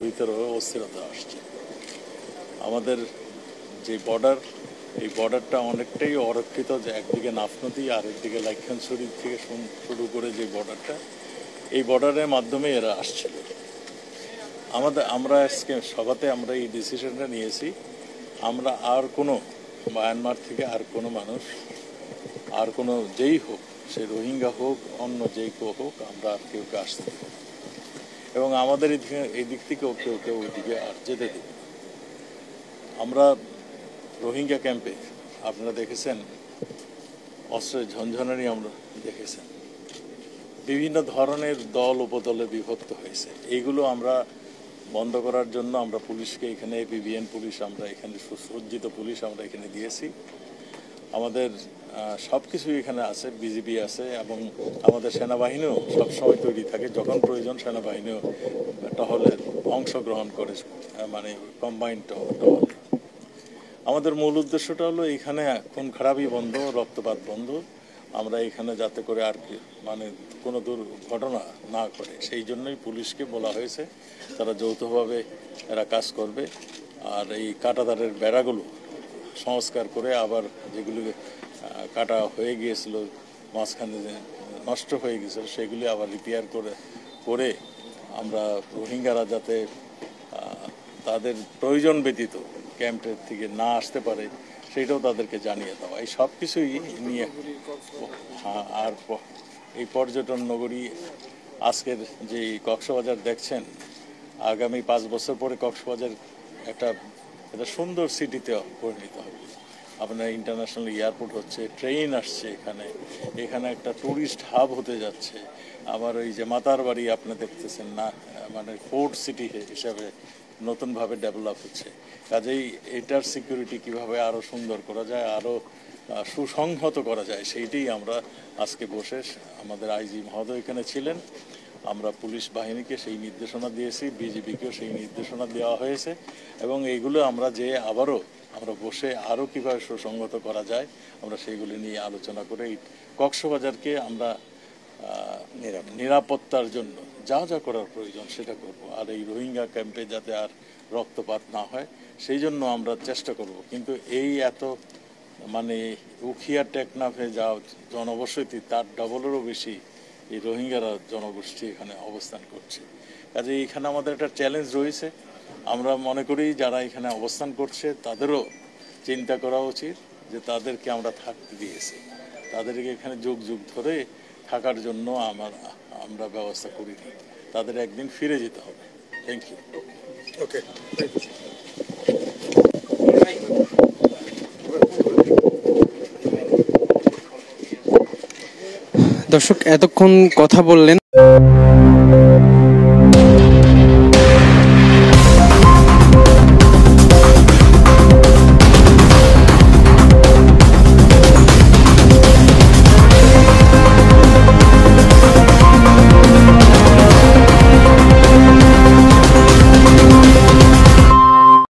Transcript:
ভিতরে অস্থিরতা আসছে। আমাদের যে বর্ডার, এই বর্ডারটা অনেকটাই অরক্ষিত, যে একদিকে নাফ নদী আর একদিকে লাইখানছড়ি থেকে শুরু করে যে বর্ডারটা, এই বর্ডারের মাধ্যমে এরা আসছিল। আমরা আজকে সভাতে আমরা এই ডিসিশনটা নিয়েছি, আমরা আর কোনো মায়ানমার থেকে আর কোনো মানুষ, আর কোনো যেই হোক, সে রোহিঙ্গা হোক অন্য যেই কেউ হোক, আমরা আর কেউ আসতে দেব এবং আমাদের এই দিক থেকেও কেউ ওইদিকে আর যেতে দেব। আমরা রোহিঙ্গা ক্যাম্পে আপনারা দেখেছেন অস্ত্রের ঝনঝনানি, আমরা দেখেছেন বিভিন্ন ধরনের দল উপদলে বিভক্ত হয়েছে। এইগুলো আমরা বন্ধ করার জন্য আমরা পুলিশকে এখানে, বিবিএন পুলিশ, আমরা এখানে সুসজ্জিত পুলিশ আমরা এখানে দিয়েছি। আমাদের সব কিছুই এখানে আছে, বিজিবি আছে এবং আমাদের সেনাবাহিনীও সবসময় তৈরি থাকে, যখন প্রয়োজন সেনাবাহিনীও টহলে অংশগ্রহণ করে, মানে কম্বাইন্ড টহলে। আমাদের মূল উদ্দেশ্যটা হলো এখানে খুন খারাপই বন্ধ, রক্তপাত বন্ধ। আমরা এখানে যাতে করে আর কি মানে কোনো দুর্ঘটনা না করে, সেই জন্যই পুলিশকে বলা হয়েছে তারা যৌথভাবে এরা কাজ করবে। আর এই কাঁটাতারের বেড়াগুলো সংস্কার করে, আবার যেগুলি কাটা হয়ে গিয়েছিল, মাঝখানে নষ্ট হয়ে গিয়েছিল, সেগুলি আবার রিপেয়ার করে আমরা রোহিঙ্গারা যাতে তাদের প্রয়োজন ব্যতীত ক্যাম্পের থেকে না আসতে পারে, সেইটাও তাদেরকে জানিয়ে দেওয়া। এই সব কিছুই নিয়ে আর এই পর্যটন নগরী আজকের যে কক্সবাজার দেখছেন, আগামী 5 বছর পরে কক্সবাজার একটা সুন্দর সিটিতে পরিণত হবে। আপনার ইন্টারন্যাশনাল এয়ারপোর্ট হচ্ছে, ট্রেন আসছে, এখানে একটা ট্যুরিস্ট হাব হতে যাচ্ছে। আবার ওই যে মাতার বাড়ি আপনি দেখতেছেন না, মানে পোর্ট সিটি হিসাবে নতুনভাবে ডেভেলপ হচ্ছে। কাজেই এটার সিকিউরিটি কিভাবে আরও সুন্দর করা যায়, আরও সুসংহত করা যায়, সেইটাই আমরা আজকে বসে, আমাদের আইজি মহোদয় এখানে ছিলেন, আমরা পুলিশ বাহিনীকে সেই নির্দেশনা দিয়েছি, বিজিবিকেও সেই নির্দেশনা দেওয়া হয়েছে এবং এইগুলো আমরা আবারও আমরা বসে আরও কীভাবে সুসংহত করা যায় আমরা সেইগুলি নিয়ে আলোচনা করে এই কক্সবাজারকে আমরা নিরাপত্তার জন্য যা যা করার প্রয়োজন সেটা করব। আর এই রোহিঙ্গা ক্যাম্পে যাতে আর রক্তপাত না হয় সেই জন্য আমরা চেষ্টা করব। কিন্তু এই এত মানে উখিয়া টেকনাফে যা জনবসতি, তার ডবলেরও বেশি এই রোহিঙ্গারা জনগোষ্ঠী এখানে অবস্থান করছে। কাজে এখানে আমাদের একটা চ্যালেঞ্জ রয়েছে। আমরা মনে করি যারা এখানে অবস্থান করছে তাদেরও চিন্তা করা উচিত যে তাদেরকে আমরা থাকতে দিয়েছি, তাদেরকে এখানে যুগ যুগ ধরে থাকার জন্য আমরা ব্যবস্থা করিনি, তাদের একদিন ফিরে যেতে হবে। Thank you. ওকে, দর্শক এতক্ষণ কথা বললেন